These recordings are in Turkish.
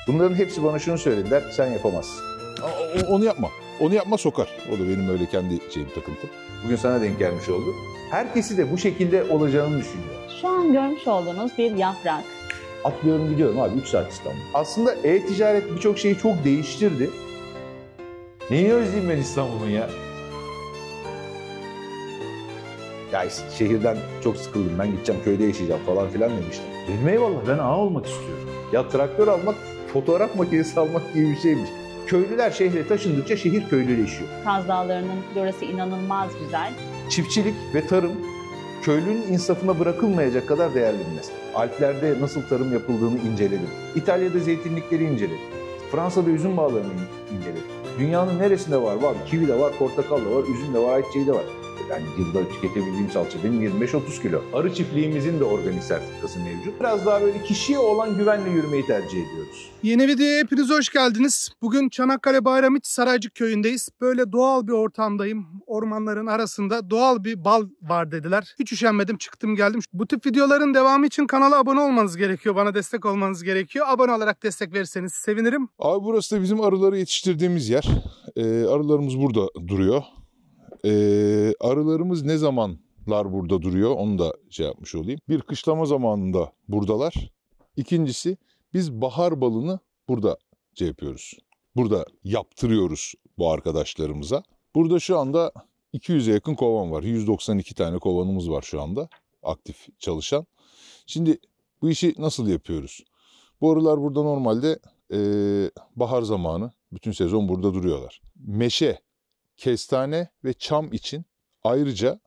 Bunların hepsi bana şunu söylediler, sen yapamazsın. Onu yapma. Onu yapma sokar. O da benim öyle kendi takıntım. Bugün sana denk gelmiş oldu. Herkesi de bu şekilde olacağını düşünüyor. Şu an görmüş olduğunuz bir yaprak. Atlıyorum gidiyorum abi 3 saat İstanbul. Aslında e-ticaret birçok şeyi çok değiştirdi. Neyi özleyeyim ben İstanbul'un ya? Ya şehirden çok sıkıldım, ben gideceğim köyde yaşayacağım falan filan demiştim. Dedim eyvallah, ben ağa olmak istiyorum. Ya traktör almak, fotoğraf makinesi almak gibi bir şeymiş. Köylüler şehre taşındıkça şehir köylüleşiyor. Kaz Dağları'nın florası inanılmaz güzel. Çiftçilik ve tarım köylünün insafına bırakılmayacak kadar değerli bir meslek. Alplerde nasıl tarım yapıldığını inceledim. İtalya'da zeytinlikleri inceledim. Fransa'da üzüm bağlarını inceledim. Dünyanın neresinde var? Var. Kivi de var, portakal da var, üzüm de var, ayçiçeği de var. Yani yılda tüketebildiğim salça benim 25-30 kilo. Arı çiftliğimizin de organik sertifikası mevcut. Biraz daha böyle kişiye olan güvenle yürümeyi tercih ediyoruz. Yeni videoya hepiniz hoş geldiniz. Bugün Çanakkale Bayramiç Saraycık köyündeyiz. Böyle doğal bir ortamdayım. Ormanların arasında doğal bir bal var dediler. Hiç üşenmedim, çıktım geldim. Bu tip videoların devamı için kanala abone olmanız gerekiyor. Bana destek olmanız gerekiyor. Abone olarak destek verirseniz sevinirim. Abi burası da bizim arıları yetiştirdiğimiz yer. Arılarımız burada duruyor. Arılarımız ne zamanlar burada duruyor onu da yapmış olayım. Bir, kışlama zamanında buradalar. İkincisi, biz bahar balını burada yapıyoruz. Burada yaptırıyoruz bu arkadaşlarımıza. Burada şu anda 200'e yakın kovan var. 192 tane kovanımız var şu anda aktif çalışan. Şimdi bu işi nasıl yapıyoruz? Bu arılar burada normalde bahar zamanı bütün sezon burada duruyorlar. Meşe, kestane ve çam için ayrıca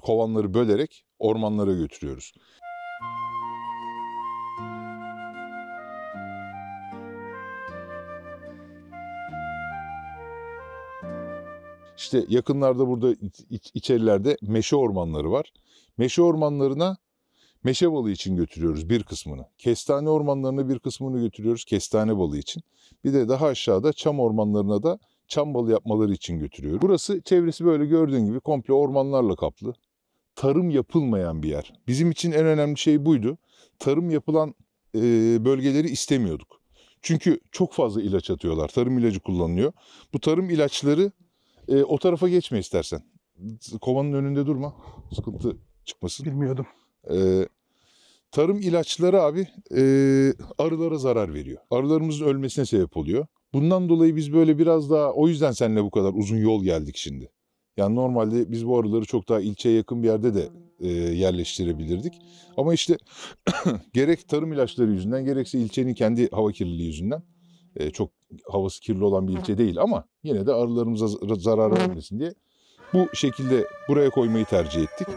kovanları bölerek ormanlara götürüyoruz. İşte yakınlarda burada içerilerde meşe ormanları var. Meşe ormanlarına meşe balı için götürüyoruz bir kısmını. Kestane ormanlarına bir kısmını götürüyoruz kestane balı için. Bir de daha aşağıda çam ormanlarına da çam balı yapmaları için götürüyoruz. Burası çevresi böyle gördüğün gibi komple ormanlarla kaplı. Tarım yapılmayan bir yer. Bizim için en önemli şey buydu. Tarım yapılan bölgeleri istemiyorduk. Çünkü çok fazla ilaç atıyorlar. Tarım ilacı kullanılıyor. Bu tarım ilaçları o tarafa geçme istersen. Kovanın önünde durma. Sıkıntı çıkmasın. Bilmiyordum. Tarım ilaçları abi arılara zarar veriyor. Arılarımızın ölmesine sebep oluyor. Bundan dolayı biz böyle biraz daha, o yüzden seninle bu kadar uzun yol geldik şimdi. Yani normalde biz bu arıları çok daha ilçeye yakın bir yerde de yerleştirebilirdik. Ama işte gerek tarım ilaçları yüzünden gerekse ilçenin kendi hava kirliliği yüzünden çok havası kirli olan bir ilçe değil ama yine de arılarımıza zarar vermesin diye bu şekilde buraya koymayı tercih ettik.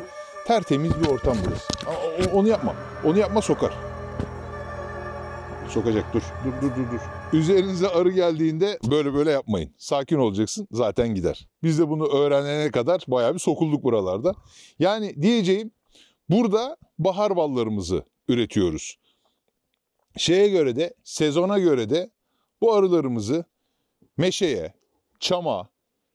Tertemiz bir ortam burası. Onu yapma. Onu yapma sokar. Sokacak dur. Üzerinize arı geldiğinde böyle yapmayın. Sakin olacaksın zaten gider. Biz de bunu öğrenene kadar bayağı bir sokulduk buralarda. Yani diyeceğim burada bahar ballarımızı üretiyoruz. Şeye göre de sezona göre de bu arılarımızı meşeye, çama,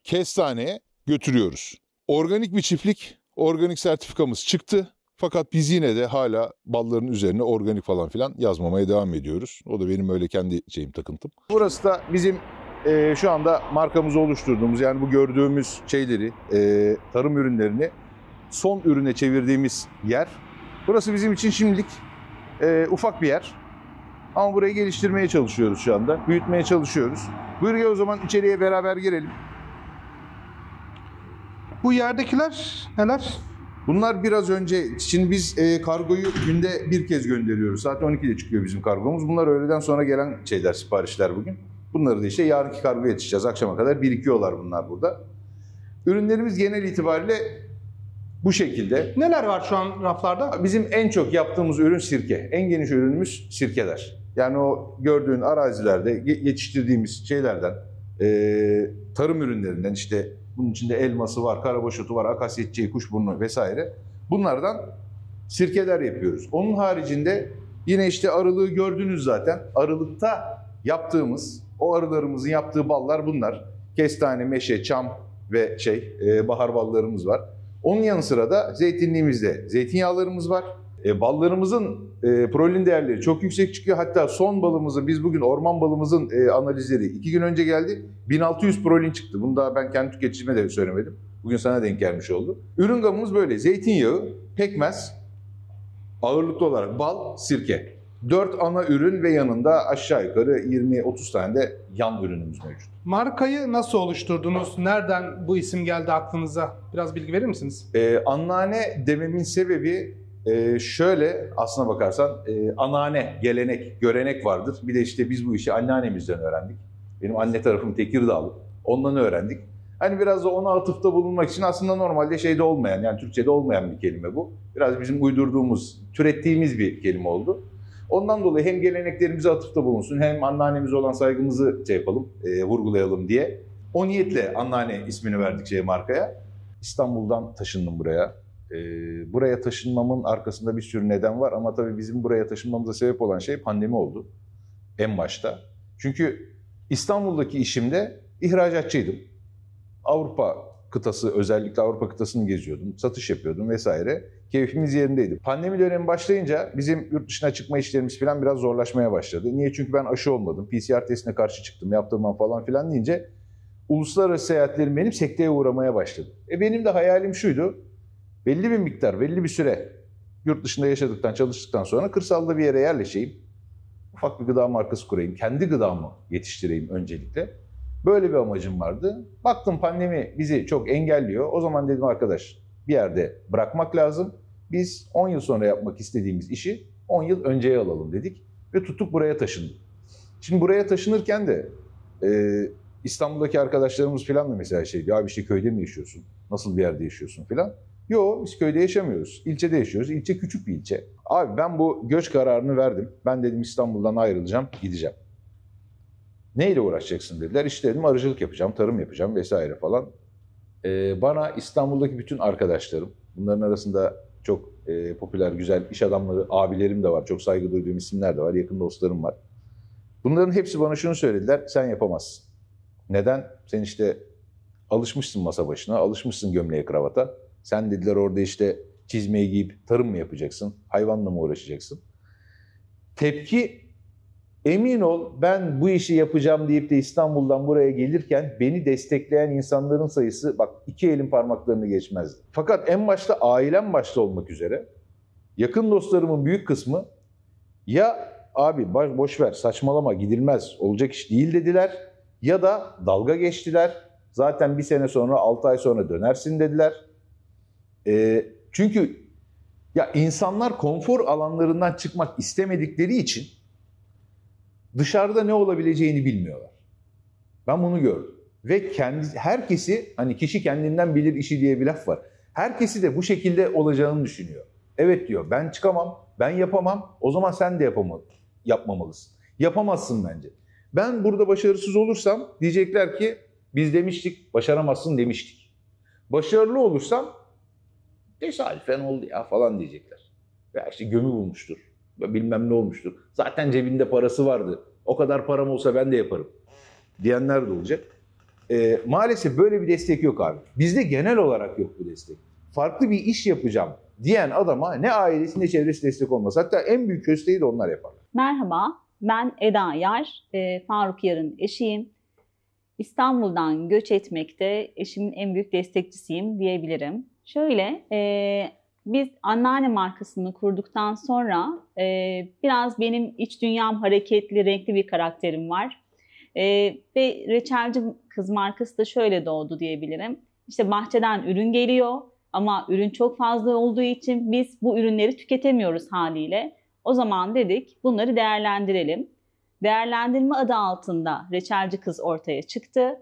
kestaneye götürüyoruz. Organik bir çiftlik, organik sertifikamız çıktı. Fakat biz yine de hala balların üzerine organik falan filan yazmamaya devam ediyoruz. O da benim öyle kendi takıntım. Burası da bizim şu anda markamızı oluşturduğumuz, yani bu gördüğümüz şeyleri, tarım ürünlerini son ürüne çevirdiğimiz yer. Burası bizim için şimdilik ufak bir yer. Ama burayı geliştirmeye çalışıyoruz şu anda. Büyütmeye çalışıyoruz. Buyur o zaman içeriye beraber girelim. Bu yerdekiler neler? Bunlar biraz önce, şimdi biz kargoyu günde bir kez gönderiyoruz. Saat 12'de çıkıyor bizim kargomuz. Bunlar öğleden sonra gelen siparişler bugün. Bunları da işte yarınki kargoya yetişeceğiz. Akşama kadar birikiyorlar bunlar burada. Ürünlerimiz genel itibariyle bu şekilde. Neler var şu an raflarda? Bizim en çok yaptığımız ürün sirke. En geniş ürünümüz sirkeler. Yani o gördüğün arazilerde yetiştirdiğimiz şeylerden, tarım ürünlerinden, işte bunun içinde elması var, karabaşotu var, akasya çiçeği, kuşburnu vesaire. Bunlardan sirkeler yapıyoruz. Onun haricinde yine işte arılığı gördünüz zaten. Arılıkta yaptığımız, o arılarımızın yaptığı ballar bunlar. Kestane, meşe, çam ve bahar ballarımız var. Onun yanı sıra da zeytinliğimizde zeytinyağlarımız var. Ballarımızın prolin değerleri çok yüksek çıkıyor. Hatta son balımızın, biz bugün orman balımızın analizleri 2 gün önce geldi. 1600 prolin çıktı. Bunu da ben kendi tüketicime de söylemedim. Bugün sana denk gelmiş oldu. Ürün gamımız böyle. Zeytinyağı, pekmez, ağırlıklı olarak bal, sirke. 4 ana ürün ve yanında aşağı yukarı 20-30 tane de yan ürünümüz mevcut. Markayı nasıl oluşturdunuz? Nereden bu isim geldi aklınıza? Biraz bilgi verir misiniz? Anneanne dememin sebebi şöyle, aslına bakarsan anneanne, gelenek, görenek vardır. Bir de işte biz bu işi anneannemizden öğrendik. Benim anne tarafım Tekirdağlı. Ondan öğrendik. Hani biraz da ona atıfta bulunmak için aslında normalde şeyde olmayan, yani Türkçe'de olmayan bir kelime bu. Biraz bizim uydurduğumuz, türettiğimiz bir kelime oldu. Ondan dolayı hem geleneklerimize atıfta bulunsun, hem anneannemize olan saygımızı vurgulayalım diye. O niyetle anneanne ismini verdik markaya. İstanbul'dan taşındım buraya. Buraya taşınmamın arkasında bir sürü neden var ama tabii bizim buraya taşınmamıza sebep olan şey pandemi oldu en başta. Çünkü İstanbul'daki işimde ihracatçıydım. Avrupa kıtası, özellikle Avrupa kıtasını geziyordum, satış yapıyordum vesaire. Keyfimiz yerindeydi. Pandemi dönemi başlayınca bizim yurt dışına çıkma işlerimiz falan biraz zorlaşmaya başladı. Niye? Çünkü ben aşı olmadım. PCR testine karşı çıktım, yaptırmam falan filan deyince uluslararası seyahatlerim benim sekteye uğramaya başladı. Benim de hayalim şuydu. Belli bir miktar, belli bir süre yurt dışında yaşadıktan, çalıştıktan sonra kırsalda bir yere yerleşeyim. Ufak bir gıda markası kurayım. Kendi gıdamı yetiştireyim öncelikle. Böyle bir amacım vardı. Baktım pandemi bizi çok engelliyor. O zaman dedim arkadaş, bir yerde bırakmak lazım. Biz 10 yıl sonra yapmak istediğimiz işi 10 yıl önceye alalım dedik. Ve tuttuk buraya taşındık. Şimdi buraya taşınırken de İstanbul'daki arkadaşlarımız falan da mesela şey diyor. Abi işte köyde mi yaşıyorsun? Nasıl bir yerde yaşıyorsun falan. Yok, biz köyde yaşamıyoruz. İlçede yaşıyoruz. İlçe küçük bir ilçe. Abi ben bu göç kararını verdim. Ben dedim İstanbul'dan ayrılacağım, gideceğim. Neyle uğraşacaksın dediler. İşte dedim arıcılık yapacağım, tarım yapacağım vesaire falan. Bana İstanbul'daki bütün arkadaşlarım, bunların arasında çok popüler, güzel iş adamları, abilerim de var. Çok saygı duyduğum isimler de var, yakın dostlarım var. Bunların hepsi bana şunu söylediler, sen yapamazsın. Neden? Sen işte alışmışsın masa başına, alışmışsın gömleğe, kravata. Sen dediler orada işte çizmeyi giyip tarım mı yapacaksın, hayvanla mı uğraşacaksın? Tepki, emin ol ben bu işi yapacağım deyip de İstanbul'dan buraya gelirken beni destekleyen insanların sayısı bak 2 elin parmaklarını geçmezdi. Fakat en başta ailem başta olmak üzere yakın dostlarımın büyük kısmı ya abi boş ver saçmalama gidilmez olacak iş değil dediler ya da dalga geçtiler. Zaten bir sene sonra 6 ay sonra dönersin dediler. Çünkü ya insanlar konfor alanlarından çıkmak istemedikleri için dışarıda ne olabileceğini bilmiyorlar. Ben bunu gördüm. Ve herkesi, hani kişi kendinden bilir işi diye bir laf var. Herkesi de bu şekilde olacağını düşünüyor. Evet diyor, ben çıkamam, ben yapamam, o zaman sen de yapmamalısın. Yapamazsın bence. Ben burada başarısız olursam diyecekler ki biz demiştik, başaramazsın demiştik. Başarılı olursam tesadüfen oldu ya falan diyecekler. Ve işte gömü bulmuştur. Bilmem ne olmuştur. Zaten cebinde parası vardı. O kadar param olsa ben de yaparım diyenler de olacak. Maalesef böyle bir destek yok abi. Bizde genel olarak yok bu destek. Farklı bir iş yapacağım diyen adama ne ailesi ne çevresi destek olmaz. Hatta en büyük kösteği de onlar yaparlar. Merhaba, ben Eda Yar, Faruk Yar'ın eşiyim. İstanbul'dan göç etmekte eşimin en büyük destekçisiyim diyebilirim. Şöyle, biz anneanne markasını kurduktan sonra biraz benim iç dünyam hareketli, renkli bir karakterim var. Ve Reçelci Kız markası da şöyle doğdu diyebilirim. İşte bahçeden ürün geliyor ama ürün çok fazla olduğu için biz bu ürünleri tüketemiyoruz haliyle. O zaman dedik bunları değerlendirelim. Değerlendirme adı altında Reçelci Kız ortaya çıktı.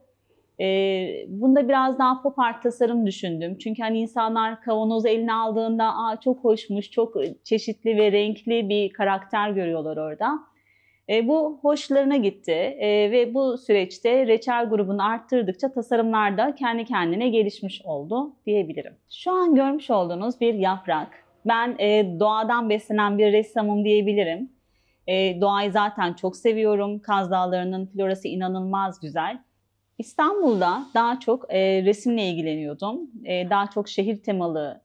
Bunda biraz daha pop art tasarım düşündüm. Çünkü hani insanlar kavanozu eline aldığında çok hoşmuş, çok çeşitli ve renkli bir karakter görüyorlar orada. Bu hoşlarına gitti ve bu süreçte reçel grubunu arttırdıkça tasarımlar da kendi kendine gelişmiş oldu diyebilirim. Şu an görmüş olduğunuz bir yaprak. Ben doğadan beslenen bir ressamım diyebilirim. Doğayı zaten çok seviyorum. Kaz Dağları'nın florası inanılmaz güzel. İstanbul'da daha çok resimle ilgileniyordum. Daha çok şehir temalı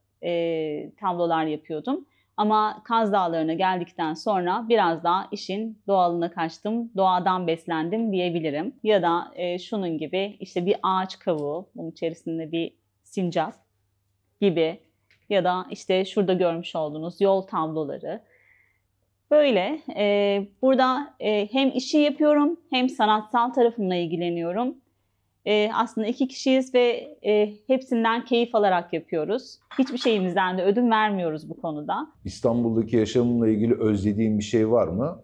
tablolar yapıyordum. Ama Kaz Dağları'na geldikten sonra biraz daha işin doğalına kaçtım, doğadan beslendim diyebilirim. Ya da şunun gibi işte bir ağaç kavuğu, bunun içerisinde bir sincap gibi ya da işte şurada görmüş olduğunuz yol tabloları. Böyle burada hem işi yapıyorum hem sanatsal tarafımla ilgileniyorum. Aslında 2 kişiyiz ve hepsinden keyif alarak yapıyoruz. Hiçbir şeyimizden de ödün vermiyoruz bu konuda. İstanbul'daki yaşamımla ilgili özlediğim bir şey var mı?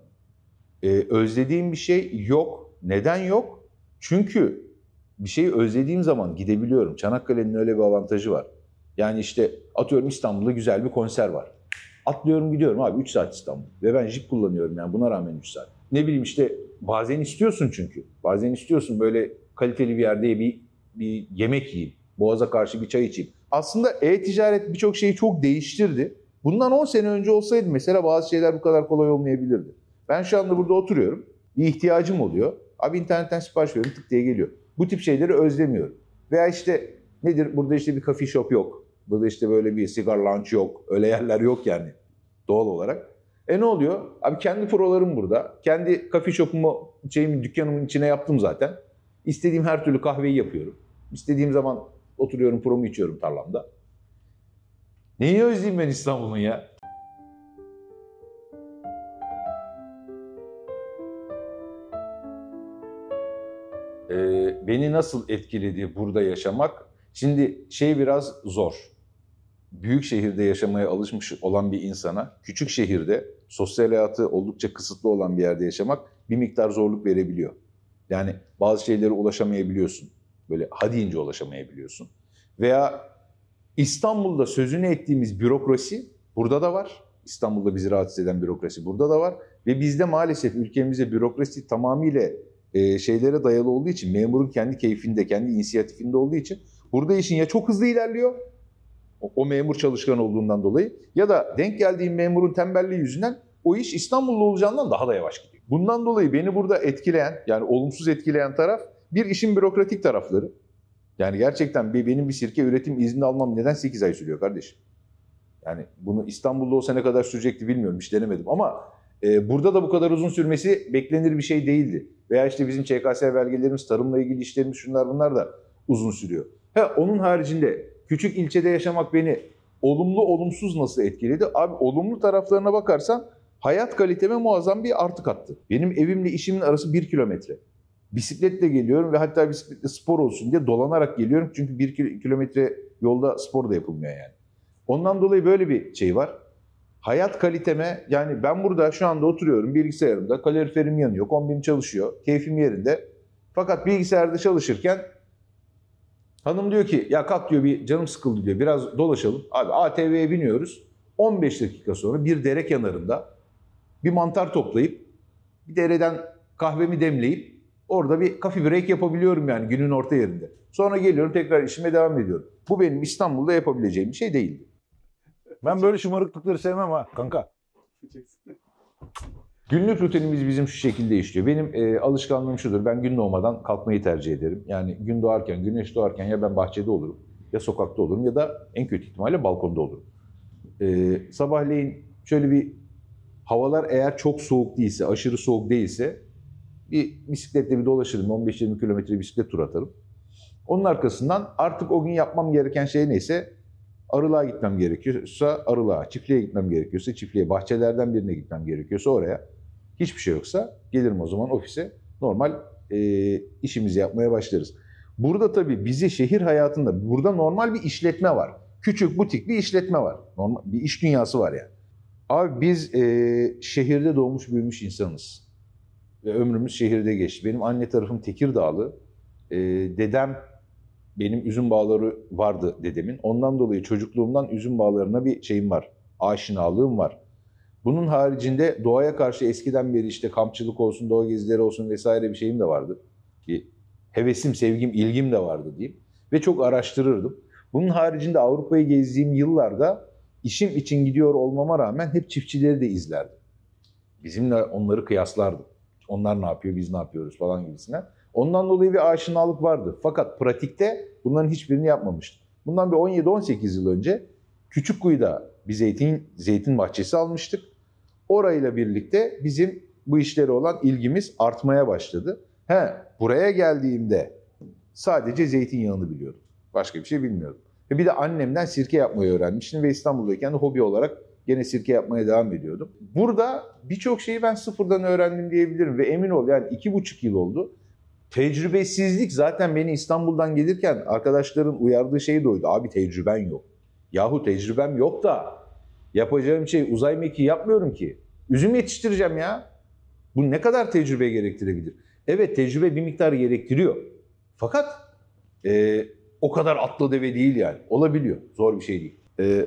Özlediğim bir şey yok. Neden yok? Çünkü bir şeyi özlediğim zaman gidebiliyorum. Çanakkale'nin öyle bir avantajı var. Yani işte atıyorum İstanbul'da güzel bir konser var. Atlıyorum gidiyorum abi 3 saat İstanbul. Ve ben jip kullanıyorum yani buna rağmen 3 saat. Ne bileyim işte bazen istiyorsun çünkü. Bazen istiyorsun böyle kaliteli bir yerde bir yemek yiyeyim. Boğaza karşı bir çay içeyim. Aslında e-ticaret birçok şeyi çok değiştirdi. Bundan 10 sene önce olsaydı mesela bazı şeyler bu kadar kolay olmayabilirdi. Ben şu anda burada oturuyorum. Bir ihtiyacım oluyor. Abi internetten sipariş veriyorum tık diye geliyor. Bu tip şeyleri özlemiyorum. Veya işte nedir? Burada işte bir coffee shop yok. Burada işte böyle bir cigar lounge yok. Öyle yerler yok yani doğal olarak. Ne oluyor? Abi kendi prolarım burada. Kendi coffee shop'umu, dükkanımın içine yaptım zaten. İstediğim her türlü kahveyi yapıyorum. İstediğim zaman oturuyorum, promu içiyorum tarlamda. Neyi özleyeyim ben İstanbul'un ya? Beni nasıl etkiledi burada yaşamak? Şimdi biraz zor. Büyük şehirde yaşamaya alışmış olan bir insana, küçük şehirde sosyal hayatı oldukça kısıtlı olan bir yerde yaşamak bir miktar zorluk verebiliyor. Yani bazı şeylere ulaşamayabiliyorsun. Böyle ha deyince ulaşamayabiliyorsun. Veya İstanbul'da sözünü ettiğimiz bürokrasi burada da var. İstanbul'da bizi rahatsız eden bürokrasi burada da var. Ve bizde maalesef ülkemizde bürokrasi tamamıyla şeylere dayalı olduğu için, memurun kendi keyfinde, kendi inisiyatifinde olduğu için burada işin ya çok hızlı ilerliyor, o memur çalışkan olduğundan dolayı ya da denk geldiğim memurun tembelliği yüzünden o iş İstanbul'da olacağından daha da yavaş gidiyor. Bundan dolayı beni burada etkileyen, yani olumsuz etkileyen taraf bir işin bürokratik tarafları. Yani gerçekten benim bir sirke üretim izni almam neden 8 ay sürüyor kardeşim? Yani bunu İstanbul'da olsa ne kadar sürecekti bilmiyorum, hiç denemedim ama burada da bu kadar uzun sürmesi beklenir bir şey değildi. Veya işte bizim ÇKS belgelerimiz, tarımla ilgili işlerimiz şunlar bunlar da uzun sürüyor. Onun haricinde küçük ilçede yaşamak beni olumlu olumsuz nasıl etkiledi? Abi olumlu taraflarına bakarsan hayat kaliteme muazzam bir artı kattı. Benim evimle işimin arası 1 kilometre. Bisikletle geliyorum ve hatta bisikletle spor olsun diye dolanarak geliyorum. Çünkü 1 kilometre yolda spor da yapılmıyor yani. Ondan dolayı böyle bir şey var. Hayat kaliteme, yani ben burada şu anda oturuyorum bilgisayarımda, kaloriferim yanıyor, kombim çalışıyor, keyfim yerinde. Fakat bilgisayarda çalışırken hanım diyor ki ya kalk diyor, bir canım sıkıldı diyor, biraz dolaşalım. Abi ATV'ye biniyoruz. 15 dakika sonra bir dere kenarında bir mantar toplayıp bir dereden kahvemi demleyip orada bir coffee break yapabiliyorum yani günün orta yerinde. Sonra geliyorum tekrar işime devam ediyorum. Bu benim İstanbul'da yapabileceğim bir şey değildi. Ben böyle şımarıklıkları sevmem ha kanka. Günlük rutinimiz bizim şu şekilde işliyor. Benim alışkanlığım şudur. Ben gün doğmadan kalkmayı tercih ederim. Yani gün doğarken, güneş doğarken ya ben bahçede olurum, ya sokakta olurum ya da en kötü ihtimalle balkonda olurum. Sabahleyin şöyle bir havalar eğer çok soğuk değilse, aşırı soğuk değilse bir bisikletle bir dolaşırım. 15-20 kilometre bisiklet tur atarım. Onun arkasından artık o gün yapmam gereken şey neyse, arılığa gitmem gerekiyorsa arılığa, çiftliğe gitmem gerekiyorsa çiftliğe, bahçelerden birine gitmem gerekiyorsa oraya. Hiçbir şey yoksa gelirim o zaman ofise, normal işimizi yapmaya başlarız. Burada tabii bizi şehir hayatında, burada normal bir işletme var. Küçük, butik bir işletme var. Normal bir iş dünyası var yani. Abi biz şehirde doğmuş büyümüş insanız. Ve ömrümüz şehirde geçti. Benim anne tarafım Tekirdağlı. Dedem, benim üzüm bağları vardı dedemin. Ondan dolayı çocukluğumdan üzüm bağlarına bir şeyim var. Aşinalığım var. Bunun haricinde doğaya karşı eskiden beri işte kampçılık olsun, doğa gezileri olsun vesaire bir şeyim de vardı. Bir hevesim, sevgim, ilgim de vardı diyeyim. Ve çok araştırırdım. Bunun haricinde Avrupa'yı gezdiğim yıllarda işim için gidiyor olmama rağmen hep çiftçileri de izlerdim. Bizimle onları kıyaslardım. Onlar ne yapıyor, biz ne yapıyoruz falan gibisinden. Ondan dolayı bir aşinalık vardı. Fakat pratikte bunların hiçbirini yapmamıştım. Bundan bir 17-18 yıl önce Küçükkuyu'da bir zeytin bahçesi almıştık. Orayla birlikte bizim bu işlere olan ilgimiz artmaya başladı. Buraya geldiğimde sadece zeytinyağını biliyordum. Başka bir şey bilmiyordum. Ve bir de annemden sirke yapmayı öğrenmiştim ve İstanbul'dayken de hobi olarak gene sirke yapmaya devam ediyordum. Burada birçok şeyi ben sıfırdan öğrendim diyebilirim ve emin ol yani 2,5 yıl oldu. Tecrübesizlik zaten beni İstanbul'dan gelirken arkadaşların uyardığı şey de oydu. Abi tecrüben yok. Yahu tecrübem yok da yapacağım şey uzay mekiği yapmıyorum ki. Üzüm yetiştireceğim ya. Bu ne kadar tecrübe gerektirebilir? Evet tecrübe bir miktar gerektiriyor. Fakat o kadar atlı deve değil yani. Olabiliyor. Zor bir şey değil.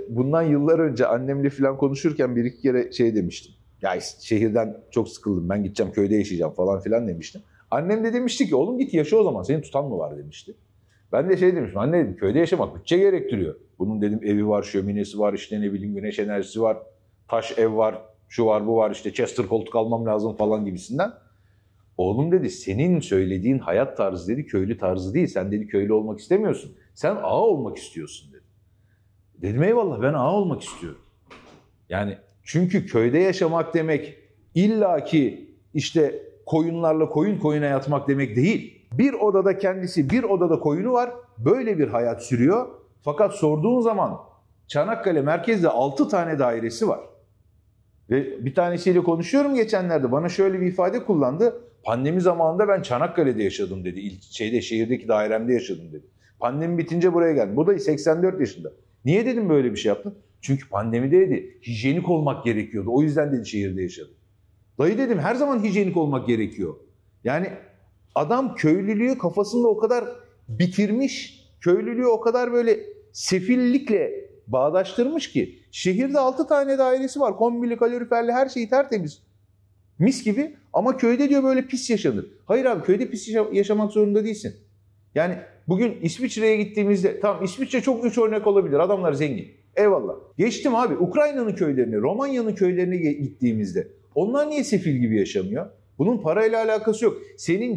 Bundan yıllar önce annemle falan konuşurken bir iki kere şey demiştim. Ya şehirden çok sıkıldım ben gideceğim köyde yaşayacağım falan filan demiştim. Annem de demişti ki oğlum git yaşa o zaman senin tutan mı var demişti. Ben de şey demiştim anne dedim köyde yaşamak bütçe gerektiriyor. Bunun dedim evi var, şöminesi var, işte ne bileyim güneş enerjisi var, taş ev var, şu var bu var işte Chester koltuk almam lazım falan gibisinden. Oğlum dedi senin söylediğin hayat tarzı dedi köylü tarzı değil. Sen dedi köylü olmak istemiyorsun. Sen ağa olmak istiyorsun dedi. Dedim eyvallah ben ağa olmak istiyorum. Yani çünkü köyde yaşamak demek illaki işte koyunlarla koyuna yatmak demek değil. Bir odada kendisi bir odada koyunu var. Böyle bir hayat sürüyor. Fakat sorduğun zaman Çanakkale merkezde 6 tane dairesi var. Ve bir tanesiyle konuşuyorum geçenlerde bana şöyle bir ifade kullandı. Pandemi zamanında ben Çanakkale'de yaşadım dedi. Şehirdeki dairemde yaşadım dedi. Pandemi bitince buraya geldim. Bu da 84 yaşında. Niye dedim böyle bir şey yaptın? Çünkü pandemide dedi hijyenik olmak gerekiyordu. O yüzden dedi şehirde yaşadım. Dayı dedim her zaman hijyenik olmak gerekiyor. Yani adam köylülüğü kafasında o kadar bitirmiş, köylülüğü o kadar böyle sefillikle bağdaştırmış ki şehirde 6 tane dairesi var. Kombili, kaloriferli her şeyi tertemiz. Mis gibi ama köyde diyor böyle pis yaşanır. Hayır abi köyde pis yaşamak zorunda değilsin. Yani bugün İsviçre'ye gittiğimizde tamam İsviçre çok üç örnek olabilir. Adamlar zengin. Eyvallah. Geçtim abi Ukrayna'nın köylerine, Romanya'nın köylerine gittiğimizde onlar niye sefil gibi yaşamıyor? Bunun parayla alakası yok. Senin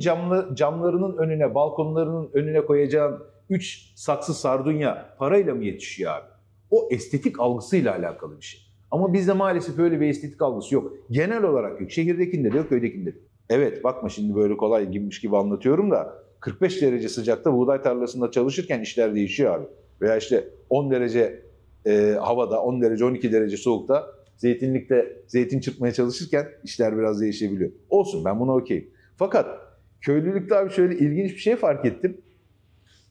camlarının önüne, balkonlarının önüne koyacağın 3 saksı sardunya parayla mı yetişiyor abi? O estetik algısıyla alakalı bir şey. Ama bizde maalesef öyle bir estetik algısı yok. Genel olarak yok. Şehirdekinde de yok, köydekinde de. Evet bakma şimdi böyle kolay gibi anlatıyorum da 45 derece sıcakta buğday tarlasında çalışırken işler değişiyor abi. Veya işte 10 derece havada, 10 derece, 12 derece soğukta zeytinlikte zeytin çırpmaya çalışırken işler biraz değişebiliyor. Olsun ben buna okeyim. Fakat köylülükte abi şöyle ilginç bir şey fark ettim.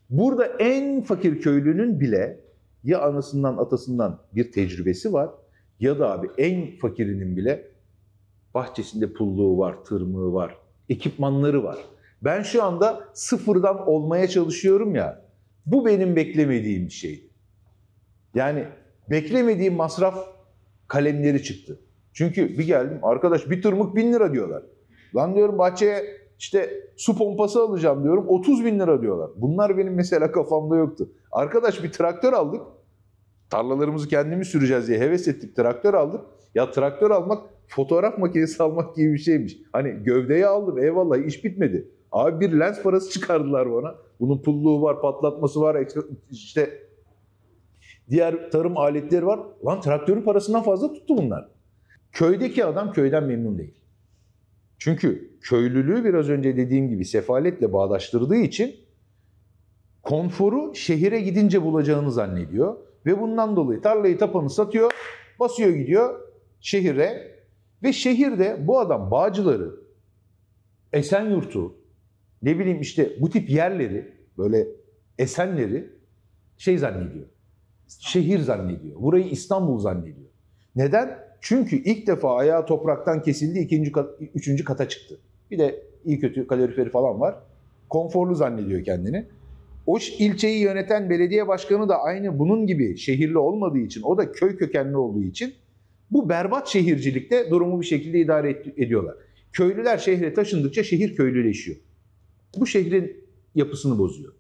Burada en fakir köylünün bile ya anasından atasından bir tecrübesi var ya da abi en fakirinin bile bahçesinde pulluğu var, tırmığı var, ekipmanları var. Ben şu anda sıfırdan olmaya çalışıyorum ya, bu benim beklemediğim bir şeydi. Yani beklemediğim masraf kalemleri çıktı. Çünkü bir geldim, arkadaş bir tırmık 1000 lira diyorlar. Lan diyorum bahçeye işte su pompası alacağım diyorum, 30.000 lira diyorlar. Bunlar benim mesela kafamda yoktu. Arkadaş bir traktör aldık, tarlalarımızı kendimiz süreceğiz diye heves ettik, traktör aldık. Ya traktör almak fotoğraf makinesi almak gibi bir şeymiş. Hani gövdeyi aldım eyvallah iş bitmedi. Abi bir lens parası çıkardılar bana. Bunun pulluğu var, patlatması var, işte diğer tarım aletleri var. Lan traktörün parasından fazla tuttu bunlar. Köydeki adam köyden memnun değil. Çünkü köylülüğü biraz önce dediğim gibi sefaletle bağdaştırdığı için konforu şehire gidince bulacağını zannediyor. Ve bundan dolayı tarlayı tapanı satıyor, basıyor gidiyor şehire. Ve şehirde bu adam Bağcılar'ı, Esenyurt'u, ne bileyim işte bu tip yerleri, böyle Esenler'i şey zannediyor. Şehir zannediyor. Burayı İstanbul zannediyor. Neden? Çünkü ilk defa ayağı topraktan kesildi, üçüncü kata çıktı. Bir de iyi kötü kaloriferi falan var. Konforlu zannediyor kendini. O ilçeyi yöneten belediye başkanı da aynı bunun gibi şehirli olmadığı için, o da köy kökenli olduğu için bu berbat şehircilikte durumu bir şekilde idare ediyorlar. Köylüler şehre taşındıkça şehir köylüleşiyor. Bu şehrin yapısını bozuyor.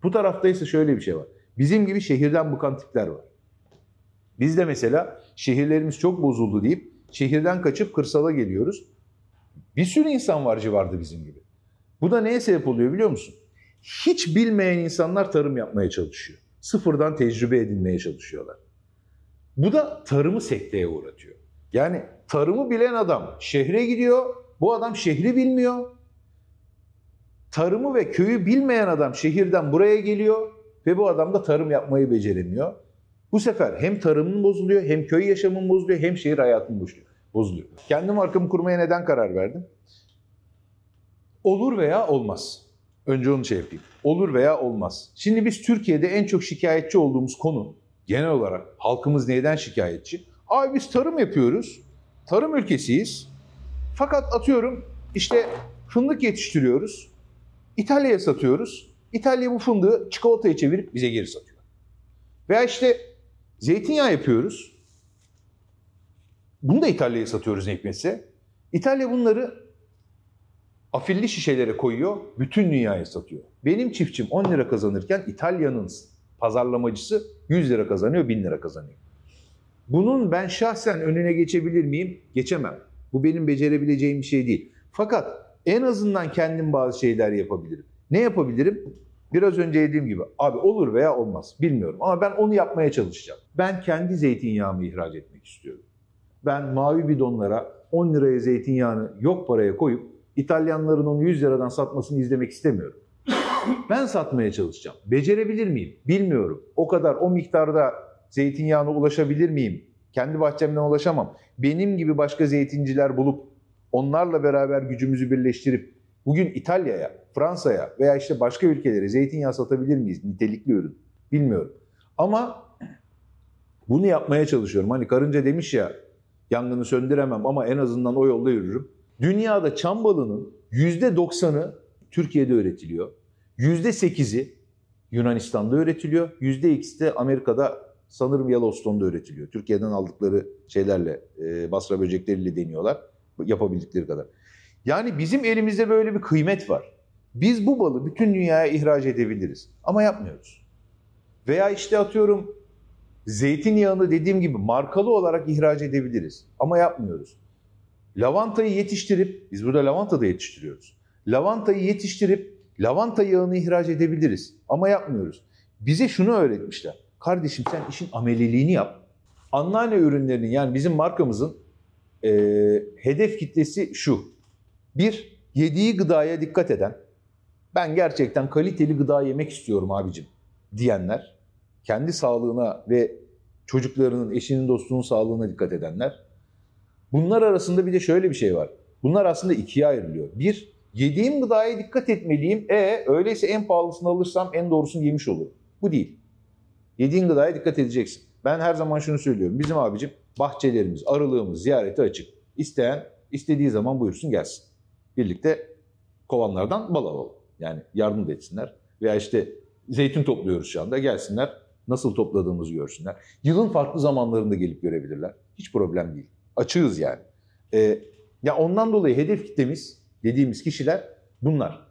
Bu tarafta ise şöyle bir şey var. Bizim gibi şehirden bıkan tipler var. Biz de mesela şehirlerimiz çok bozuldu deyip şehirden kaçıp kırsala geliyoruz. Bir sürü insan var civarda bizim gibi. Bu da neye sebep oluyor biliyor musun? Hiç bilmeyen insanlar tarım yapmaya çalışıyor. Sıfırdan tecrübe edinmeye çalışıyorlar. Bu da tarımı sekteye uğratıyor. Yani tarımı bilen adam şehre gidiyor, bu adam şehri bilmiyor. Tarımı ve köyü bilmeyen adam şehirden buraya geliyor ve bu adam da tarım yapmayı beceremiyor. Bu sefer hem tarımın bozuluyor, hem köy yaşamın bozuluyor, hem şehir hayatın bozuluyor. Kendi markamı kurmaya neden karar verdim? Olur veya olmaz. Önce onu yapayım. Olur veya olmaz. Şimdi biz Türkiye'de en çok şikayetçi olduğumuz konu, genel olarak halkımız neyden şikayetçi? Abi biz tarım yapıyoruz, tarım ülkesiyiz. Fakat atıyorum işte fındık yetiştiriyoruz, İtalya'ya satıyoruz. İtalya bu fındığı çikolataya çevirip bize geri satıyor. Veya işte zeytinyağı yapıyoruz. Bunu da İtalya'ya satıyoruz ne hikmetse. İtalya bunları afilli şişelere koyuyor, bütün dünyaya satıyor. Benim çiftçim 10 lira kazanırken İtalya'nın pazarlamacısı 100 lira kazanıyor, 1000 lira kazanıyor. Bunun ben şahsen önüne geçebilir miyim? Geçemem. Bu benim becerebileceğim bir şey değil. Fakat en azından kendim bazı şeyler yapabilirim. Ne yapabilirim? Biraz önce dediğim gibi abi olur veya olmaz bilmiyorum ama ben onu yapmaya çalışacağım. Ben kendi zeytinyağımı ihraç etmek istiyorum. Ben mavi bidonlara 10 liraya zeytinyağını yok paraya koyup İtalyanların onu 100 liradan satmasını izlemek istemiyorum. Ben satmaya çalışacağım. Becerebilir miyim? Bilmiyorum. O kadar, o miktarda zeytinyağına ulaşabilir miyim? Kendi bahçemden ulaşamam. Benim gibi başka zeytinciler bulup onlarla beraber gücümüzü birleştirip bugün İtalya'ya, Fransa'ya veya işte başka ülkelere zeytinyağı satabilir miyiz? Nitelikli ürün. Bilmiyorum. Ama bunu yapmaya çalışıyorum. Hani karınca demiş ya, yangını söndüremem ama en azından o yolda yürürüm. Dünyada çam balının %90'ı Türkiye'de üretiliyor. %8'i Yunanistan'da üretiliyor. %2'si de Amerika'da sanırım Yellowstone'da üretiliyor. Türkiye'den aldıkları şeylerle, basra böcekleriyle deniyorlar. Yapabildikleri kadar. Yani bizim elimizde böyle bir kıymet var. Biz bu balı bütün dünyaya ihraç edebiliriz. Ama yapmıyoruz. Veya işte atıyorum zeytinyağını dediğim gibi markalı olarak ihraç edebiliriz. Ama yapmıyoruz. Lavantayı yetiştirip, biz burada lavanta da yetiştiriyoruz. Lavantayı yetiştirip lavanta yağını ihraç edebiliriz. Ama yapmıyoruz. Bize şunu öğretmişler. Kardeşim sen işin ameliliğini yap. Anneanne ürünlerinin yani bizim markamızın hedef kitlesi şu. Bir, yediği gıdaya dikkat eden, ben gerçekten kaliteli gıda yemek istiyorum abicim diyenler, kendi sağlığına ve çocuklarının, eşinin, dostunun sağlığına dikkat edenler. Bunlar arasında bir de şöyle bir şey var. Bunlar aslında ikiye ayrılıyor. Bir, yediğim gıdaya dikkat etmeliyim. Öyleyse en pahalısını alırsam en doğrusunu yemiş olurum. Bu değil. Yediğin gıdaya dikkat edeceksin. Ben her zaman şunu söylüyorum. Bizim abicim bahçelerimiz, arılığımız ziyarete açık. İsteyen istediği zaman buyursun gelsin. Birlikte kovanlardan bal alalım. Yani yardım da etsinler. Veya işte zeytin topluyoruz şu anda. Gelsinler nasıl topladığımızı görsünler. Yılın farklı zamanlarında gelip görebilirler. Hiç problem değil. Açığız yani. Ya ondan dolayı hedef kitlemiz dediğimiz kişiler bunlar.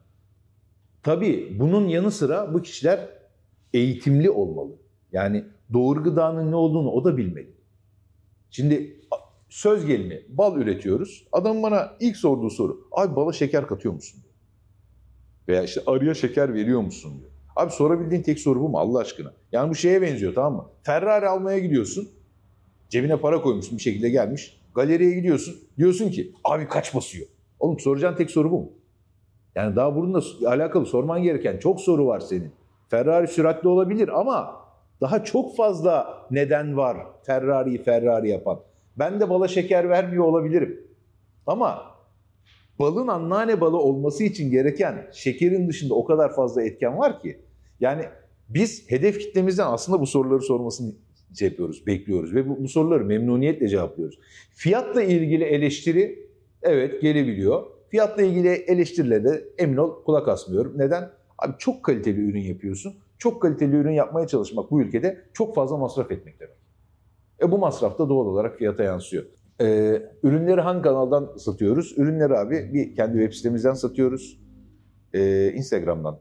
Tabii bunun yanı sıra bu kişiler eğitimli olmalı. Yani doğru gıdanın ne olduğunu o da bilmeli. Şimdi söz gelimi bal üretiyoruz. Adam bana ilk sorduğu soru, abi bala şeker katıyor musun diyor. Veya işte arıya şeker veriyor musun diyor. Abi sorabildiğin tek soru bu mu Allah aşkına? Yani bu şeye benziyor tamam mı? Ferrari almaya gidiyorsun. Cebine para koymuşsun bir şekilde gelmiş. Galeriye gidiyorsun. Diyorsun ki abi kaç basıyor? Oğlum soracağın tek soru bu mu? Yani daha bununla alakalı sorman gereken çok soru var senin. Ferrari süratli olabilir ama daha çok fazla neden var Ferrari'yi Ferrari yapan. Ben de bala şeker vermiyor olabilirim. Ama balın anneanne balı olması için gereken şekerin dışında o kadar fazla etken var ki. Yani biz hedef kitlemizden aslında bu soruları sormasını yapıyoruz, bekliyoruz ve bu soruları memnuniyetle cevaplıyoruz. Fiyatla ilgili eleştiri evet gelebiliyor. Fiyatla ilgili eleştirilere de emin ol kulak asmıyorum. Neden? Abi çok kaliteli ürün yapıyorsun. Çok kaliteli ürün yapmaya çalışmak bu ülkede çok fazla masraf etmek demek. Bu masraf da doğal olarak fiyata yansıyor. Ürünleri hangi kanaldan satıyoruz? Ürünleri abi bir kendi web sitemizden satıyoruz. Instagram'dan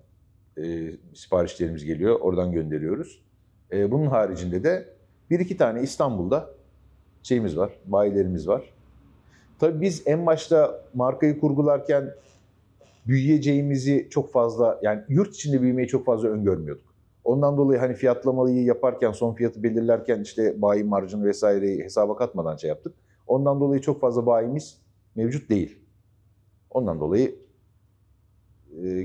siparişlerimiz geliyor. Oradan gönderiyoruz. Bunun haricinde de bir iki tane İstanbul'da şeyimiz var, bayilerimiz var. Tabii biz en başta markayı kurgularken büyüyeceğimizi çok fazla, yani yurt içinde büyümeyi çok fazla öngörmüyorduk. Ondan dolayı hani fiyatlamayı yaparken, son fiyatı belirlerken işte bayi marjını vesaireyi hesaba katmadan şey yaptık. Ondan dolayı çok fazla bayimiz mevcut değil. Ondan dolayı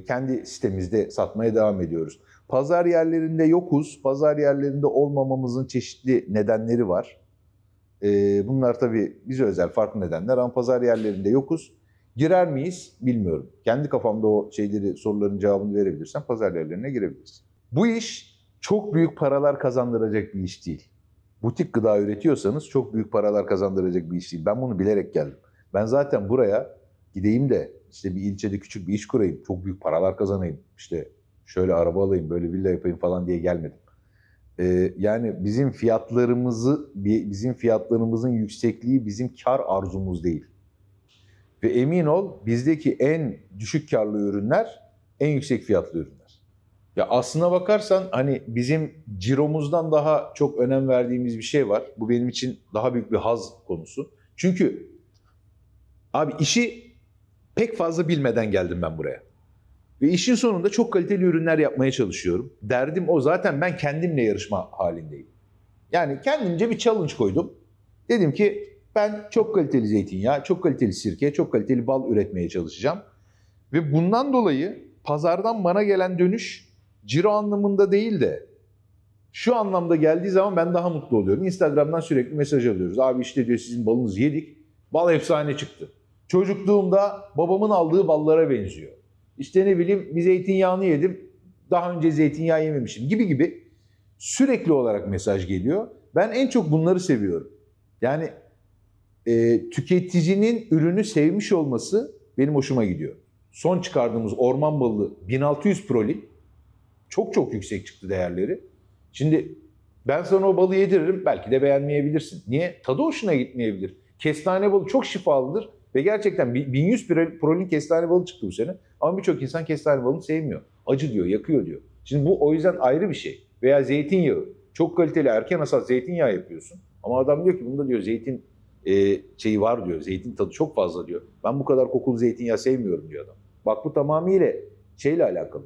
kendi sitemizde satmaya devam ediyoruz. Pazar yerlerinde yokuz. Pazar yerlerinde olmamamızın çeşitli nedenleri var. Bunlar tabii bize özel farklı nedenler ama pazar yerlerinde yokuz. Girer miyiz bilmiyorum. Kendi kafamda o soruların cevabını verebilirsem pazar yerlerine girebiliriz. Bu iş çok büyük paralar kazandıracak bir iş değil. Butik gıda üretiyorsanız çok büyük paralar kazandıracak bir iş değil. Ben bunu bilerek geldim. Ben zaten buraya gideyim de işte bir ilçede küçük bir iş kurayım, çok büyük paralar kazanayım, işte şöyle araba alayım, böyle villa yapayım falan diye gelmedim. Yani bizim fiyatlarımızın yüksekliği bizim kar arzumuz değil. Ve emin ol bizdeki en düşük karlı ürünler en yüksek fiyatlı ürünler. Ya aslına bakarsan hani bizim ciromuzdan daha çok önem verdiğimiz bir şey var. Bu benim için daha büyük bir haz konusu. Çünkü abi işi pek fazla bilmeden geldim ben buraya. Ve işin sonunda çok kaliteli ürünler yapmaya çalışıyorum. Derdim o, zaten ben kendimle yarışma halindeyim. Yani kendimce bir challenge koydum. Dedim ki ben çok kaliteli zeytinyağı, çok kaliteli sirke, çok kaliteli bal üretmeye çalışacağım. Ve bundan dolayı pazardan bana gelen dönüş ciro anlamında değil de şu anlamda geldiği zaman ben daha mutlu oluyorum. Instagram'dan sürekli mesaj alıyoruz. Abi işte diyor sizin balınızı yedik, bal efsane çıktı. Çocukluğumda babamın aldığı ballara benziyor. İşte ne bileyim bir zeytinyağını yedim, daha önce zeytinyağı yememişim gibi sürekli olarak mesaj geliyor. Ben en çok bunları seviyorum. Yani tüketicinin ürünü sevmiş olması benim hoşuma gidiyor. Son çıkardığımız orman balı 1600 prolin çok yüksek çıktı değerleri. Şimdi ben sana o balı yediririm, belki de beğenmeyebilirsin. Niye? Tadı hoşuna gitmeyebilir. Kestane balı çok şifalıdır ve gerçekten 1100 prolin kestane balı çıktı bu sene. Ama birçok insan kestane balını sevmiyor. Acı diyor, yakıyor diyor. Şimdi bu o yüzden ayrı bir şey. Veya zeytinyağı. Çok kaliteli erken hasat zeytinyağı yapıyorsun. Ama adam diyor ki bunda diyor zeytin şeyi var diyor. Zeytin tadı çok fazla diyor. Ben bu kadar kokulu zeytinyağı sevmiyorum diyor adam. Bak bu tamamıyla şeyle alakalı.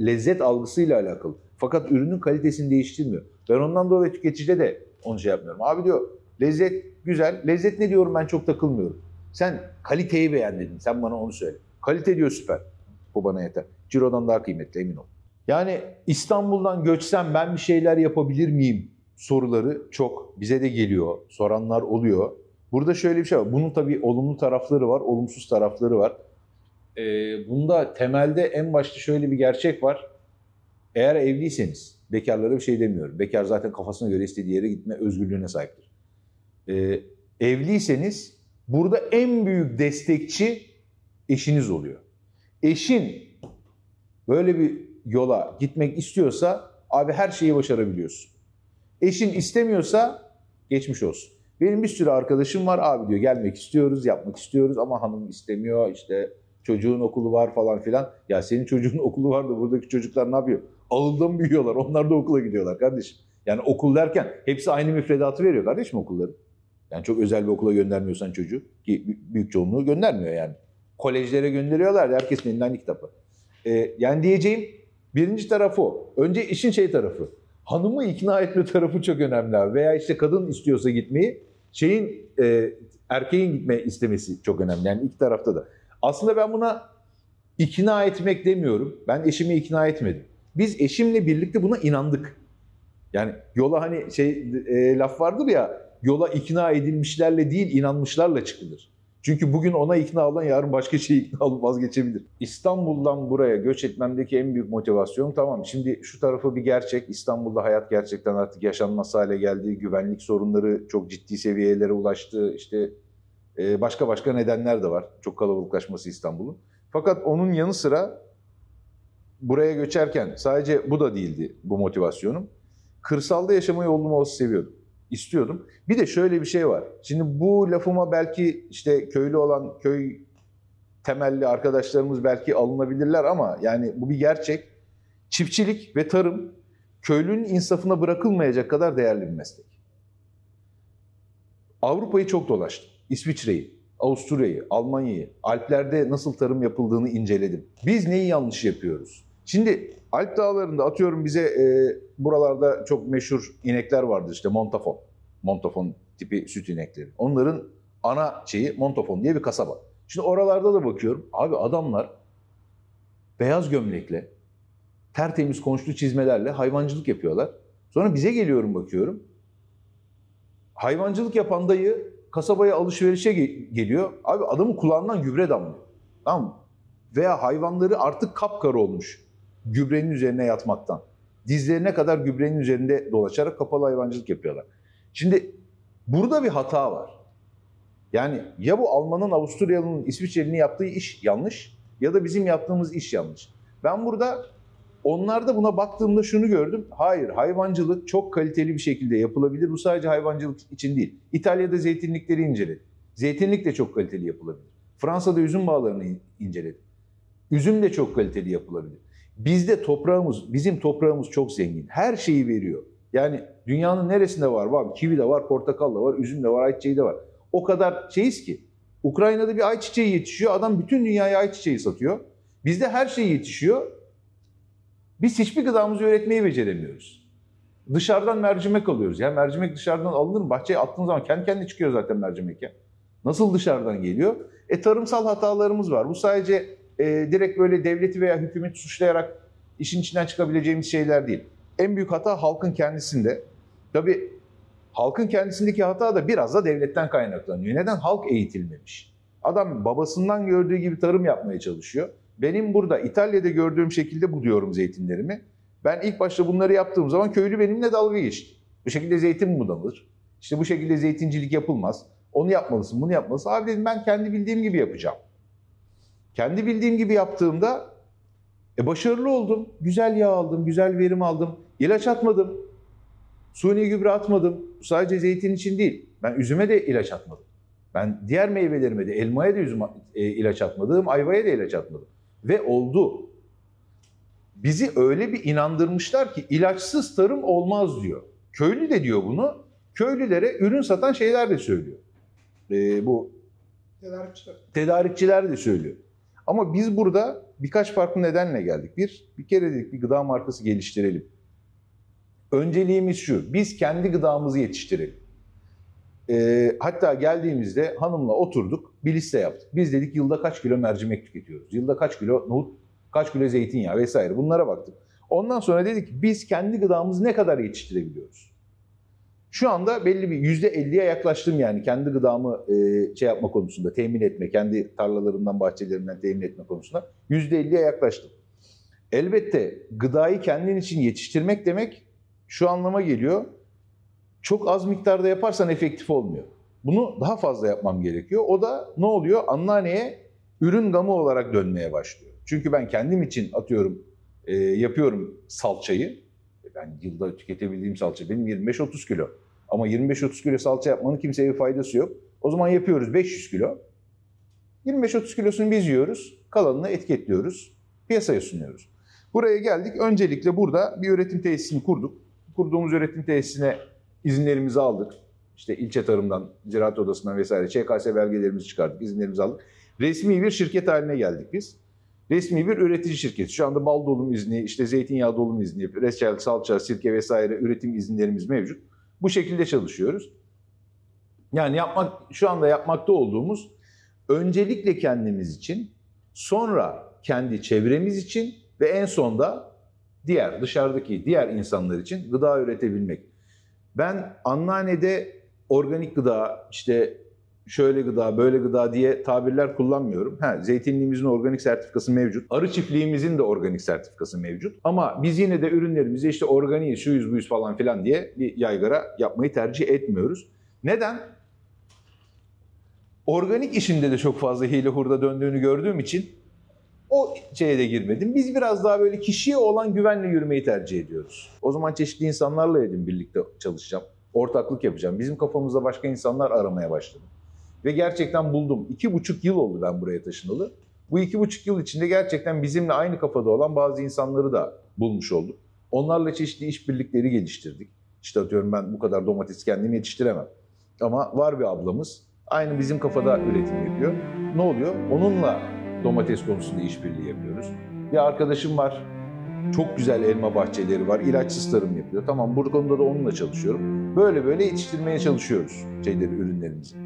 Lezzet algısıyla alakalı. Fakat ürünün kalitesini değiştirmiyor. Ben ondan dolayı tüketicide de onu şey yapmıyorum. Abi diyor lezzet güzel. Lezzet ne diyorum ben çok takılmıyorum. Sen kaliteyi beğen dedin. Sen bana onu söyle. Kalite diyor süper. Bu bana yeter. Ciro'dan daha kıymetli emin ol. Yani İstanbul'dan göçsem ben bir şeyler yapabilir miyim soruları çok bize de geliyor. Soranlar oluyor. Burada şöyle bir şey var. Bunun tabii olumlu tarafları var, olumsuz tarafları var. Bunda temelde en başta şöyle bir gerçek var. Eğer evliyseniz, bekarlara bir şey demiyorum. Bekar zaten kafasına göre istediği yere gitme özgürlüğüne sahiptir. Evliyseniz burada en büyük destekçi eşiniz oluyor. Eşin böyle bir yola gitmek istiyorsa abi her şeyi başarabiliyorsun. Eşin istemiyorsa geçmiş olsun. Benim bir sürü arkadaşım var abi diyor gelmek istiyoruz, yapmak istiyoruz ama hanım istemiyor işte çocuğun okulu var falan filan. Ya senin çocuğun okulu var da buradaki çocuklar ne yapıyor? Ağılda mı büyüyorlar? Onlar da okula gidiyorlar kardeşim. Yani okul derken hepsi aynı müfredatı veriyor kardeşim okulların. Yani çok özel bir okula göndermiyorsan çocuğu ki büyük çoğunluğu göndermiyor yani. Kolejlere gönderiyorlar da herkesin elinden bir kitapı. Yani diyeceğim birinci tarafı o. Önce işin şey tarafı. Hanımı ikna etme tarafı çok önemli abi. Veya işte kadın istiyorsa gitmeyi erkeğin gitme istemesi çok önemli. Yani iki tarafta da. Aslında ben buna ikna etmek demiyorum. Ben eşimi ikna etmedim. Biz eşimle birlikte buna inandık. Yani yola hani laf vardır ya, yola ikna edilmişlerle değil inanmışlarla çıkılır. Çünkü bugün ona ikna olan yarın başka şeye ikna olup vazgeçebilir. İstanbul'dan buraya göç etmemdeki en büyük motivasyon tamam. Şimdi şu tarafı bir gerçek. İstanbul'da hayat gerçekten artık yaşanmaz hale geldi. Güvenlik sorunları çok ciddi seviyelere ulaştı. İşte başka nedenler de var. Çok kalabalıklaşması İstanbul'un. Fakat onun yanı sıra buraya göçerken sadece bu da değildi bu motivasyonum. Kırsalda yaşamayı oldum olası seviyordum. İstiyordum. Bir de şöyle bir şey var. Şimdi bu lafıma belki işte köy temelli arkadaşlarımız belki alınabilirler ama yani bu bir gerçek. Çiftçilik ve tarım köylünün insafına bırakılmayacak kadar değerli bir meslek. Avrupa'yı çok dolaştım. İsviçre'yi, Avusturya'yı, Almanya'yı, Alplerde nasıl tarım yapıldığını inceledim. Biz neyi yanlış yapıyoruz? Şimdi Alp Dağları'nda atıyorum bize buralarda çok meşhur inekler vardır işte montafon. Montafon tipi süt inekleri. Onların ana şeyi Montafon diye bir kasaba. Şimdi oralarda da bakıyorum. Abi adamlar beyaz gömlekle, tertemiz konçlu çizmelerle hayvancılık yapıyorlar. Sonra bize geliyorum bakıyorum. Hayvancılık yapan dayı kasabaya alışverişe geliyor. Abi adamın kulağından gübre damlıyor. Tamam mı? Veya hayvanları artık kapkara olmuş gübrenin üzerine yatmaktan. Dizlerine kadar gübrenin üzerinde dolaşarak kapalı hayvancılık yapıyorlar. Şimdi burada bir hata var. Yani ya bu Alman'ın, Avusturyalı'nın, İsviçreli'nin yaptığı iş yanlış ya da bizim yaptığımız iş yanlış. Ben burada onlarda buna baktığımda şunu gördüm. Hayır, hayvancılık çok kaliteli bir şekilde yapılabilir. Bu sadece hayvancılık için değil. İtalya'da zeytinlikleri inceledim. Zeytinlik de çok kaliteli yapılabilir. Fransa'da üzüm bağlarını inceledim. Üzüm de çok kaliteli yapılabilir. Bizim toprağımız çok zengin. Her şeyi veriyor. Yani dünyanın neresinde var? Var. Kivi de var, portakal da var, üzüm de var, ayçiçeği de var. O kadar şeyiz ki. Ukrayna'da bir ayçiçeği yetişiyor. Adam bütün dünyaya ayçiçeği satıyor. Bizde her şey yetişiyor. Biz hiçbir gıdamızı üretmeyi beceremiyoruz. Dışarıdan mercimek alıyoruz. Ya mercimek dışarıdan alınır mı? Bahçeye attığın zaman kendi kendine çıkıyor zaten mercimek ya. Nasıl dışarıdan geliyor? Tarımsal hatalarımız var. Bu sadece direkt böyle devleti veya hükümeti suçlayarak işin içinden çıkabileceğimiz şeyler değil. En büyük hata halkın kendisinde. Tabii halkın kendisindeki hata da biraz da devletten kaynaklanıyor. Neden? Halk eğitilmemiş. Adam babasından gördüğü gibi tarım yapmaya çalışıyor. Benim burada İtalya'da gördüğüm şekilde buduyorum zeytinlerimi. Ben ilk başta bunları yaptığım zaman köylü benimle dalga geçti. Bu şekilde zeytin mi budanır? İşte bu şekilde zeytincilik yapılmaz. Onu yapmalısın, bunu yapmalısın. Abi dedim ben kendi bildiğim gibi yapacağım. Kendi bildiğim gibi yaptığımda başarılı oldum. Güzel yağ aldım, güzel verim aldım. İlaç atmadım. Suni gübre atmadım. Sadece zeytin için değil. Ben üzüme de ilaç atmadım. Ben diğer meyvelerime de, elmaya da ilaç atmadım, ayvaya da ilaç atmadım. Ve oldu. Bizi öyle bir inandırmışlar ki ilaçsız tarım olmaz diyor. Köylü de diyor bunu. Köylülere ürün satan şeyler de söylüyor. Bu tedarikçiler de söylüyor. Ama biz burada birkaç farklı nedenle geldik. Bir kere dedik bir gıda markası geliştirelim. Önceliğimiz şu, biz kendi gıdamızı yetiştirelim. Hatta geldiğimizde hanımla oturduk, bir liste yaptık. Biz dedik yılda kaç kilo mercimek tüketiyoruz, yılda kaç kilo nohut, kaç kilo zeytinyağı vesaire bunlara baktık. Ondan sonra dedik biz kendi gıdamızı ne kadar yetiştirebiliyoruz? Şu anda belli bir %50'ye yaklaştım yani kendi gıdamı yapma konusunda, temin etme, kendi tarlalarımdan, bahçelerimden temin etme konusunda %50'ye yaklaştım. Elbette gıdayı kendin için yetiştirmek demek şu anlama geliyor. Çok az miktarda yaparsan efektif olmuyor. Bunu daha fazla yapmam gerekiyor. O da ne oluyor? Anneanneye ürün gamı olarak dönmeye başlıyor. Çünkü ben kendim için atıyorum, yapıyorum salçayı. Ben yılda tüketebildiğim salça benim 25-30 kilo. Ama 25-30 kilo salça yapmanın kimseye bir faydası yok. O zaman yapıyoruz 500 kilo. 25-30 kilosunu biz yiyoruz. Kalanını etiketliyoruz. Piyasaya sunuyoruz. Buraya geldik. Öncelikle burada bir üretim tesisini kurduk. Kurduğumuz üretim tesisine izinlerimizi aldık. İşte ilçe tarımdan, ziraat odasından vesaire ÇKS belgelerimizi çıkardık, izinlerimizi aldık. Resmi bir şirket haline geldik biz. Resmi bir üretici şirketi. Şu anda bal dolum izni, işte zeytinyağı dolum izni, reçel, salça, sirke vesaire üretim izinlerimiz mevcut. Bu şekilde çalışıyoruz. Yani şu anda yapmakta olduğumuz öncelikle kendimiz için, sonra kendi çevremiz için ve en sonda dışarıdaki diğer insanlar için gıda üretebilmek. Ben anneannede organik gıda, işte şöyle gıda, böyle gıda diye tabirler kullanmıyorum. Zeytinliğimizin organik sertifikası mevcut. Arı çiftliğimizin de organik sertifikası mevcut. Ama biz yine de ürünlerimizi işte organiğiz, şuyuz buyuz falan filan diye bir yaygara yapmayı tercih etmiyoruz. Neden? Organik işinde de çok fazla hile hurda döndüğünü gördüğüm için o şeye de girmedim. Biz biraz daha böyle kişiye olan güvenle yürümeyi tercih ediyoruz. O zaman çeşitli insanlarla birlikte çalışacağım. Ortaklık yapacağım. Bizim kafamızda başka insanlar aramaya başladım. Ve gerçekten buldum. 2,5 yıl oldu ben buraya taşınalı. Bu 2,5 yıl içinde gerçekten bizimle aynı kafada olan bazı insanları da bulmuş olduk. Onlarla çeşitli işbirlikleri geliştirdik. İşte atıyorum ben bu kadar domates kendim yetiştiremem. Ama var bir ablamız aynı bizim kafada üretim yapıyor. Ne oluyor? Onunla domates konusunda işbirliği yapıyoruz. Bir arkadaşım var. Çok güzel elma bahçeleri var. İlaçsız tarım yapıyor. Tamam, bu konuda da onunla çalışıyorum. Böyle böyle yetiştirmeye çalışıyoruz ürünlerimizi.